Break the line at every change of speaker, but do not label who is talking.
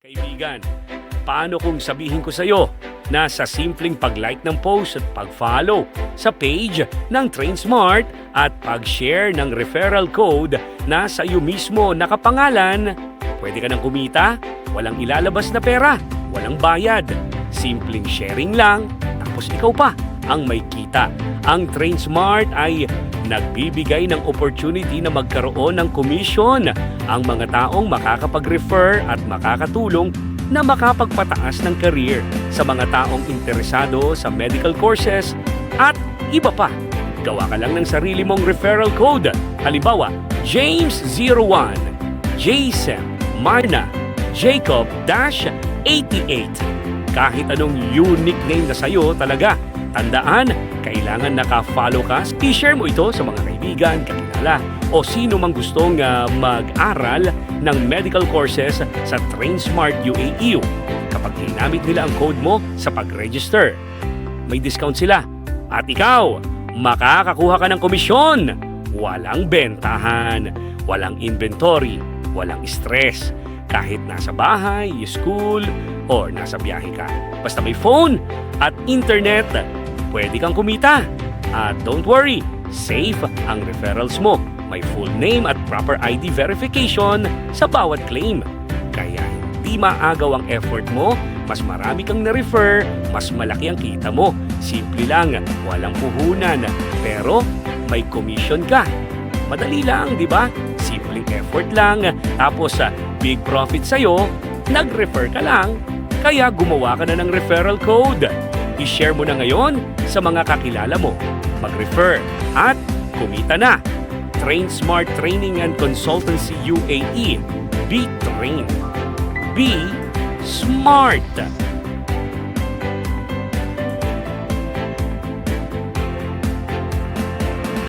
Kaibigan, paano kung sabihin ko sa iyo na sa simpleng pag-like ng post at pag-follow sa page ng TrainSmart at pag-share ng referral code na sa iyo mismo nakapangalan, pwede ka nang kumita, walang ilalabas na pera, walang bayad, simpleng sharing lang, tapos ikaw pa ang may kita. Ang TrainSmart ay nagbibigay ng opportunity na magkaroon ng commission ang mga taong makakapag-refer at makakatulong na makapagpataas ng career sa mga taong interesado sa medical courses at iba pa. Gawa ka lang ng sarili mong referral code. Halimbawa, James01, Jason, Marna, Jacob-88. Kahit anong unique name na sa'yo talaga. Tandaan, kailangan naka-follow ka. I-share mo ito sa mga kaibigan, kakilala, o sino mang gustong mag-aral ng medical courses sa TrainSmart UAE. Kapag ginamit nila ang code mo sa pag-register, may discount sila. At ikaw, makakakuha ka ng komisyon. Walang bentahan, walang inventory, walang stress. Kahit nasa bahay, school, or nasa biyahe ka. Basta may phone at internet, pwede kang kumita. At don't worry, safe ang referrals mo. May full name at proper ID verification sa bawat claim. Kaya hindi maagaw ang effort mo, mas marami kang na-refer, mas malaki ang kita mo. Simple lang, walang puhunan, pero may commission ka. Madali lang, di ba? Simpleng effort lang, tapos big profit sa'yo, nag-refer ka lang, kaya gumawa ka na ng referral code. I-share mo na ngayon sa mga kakilala mo. Mag-refer at kumita na. TrainSmart Training and Consultancy UAE. Be trained. Be smart.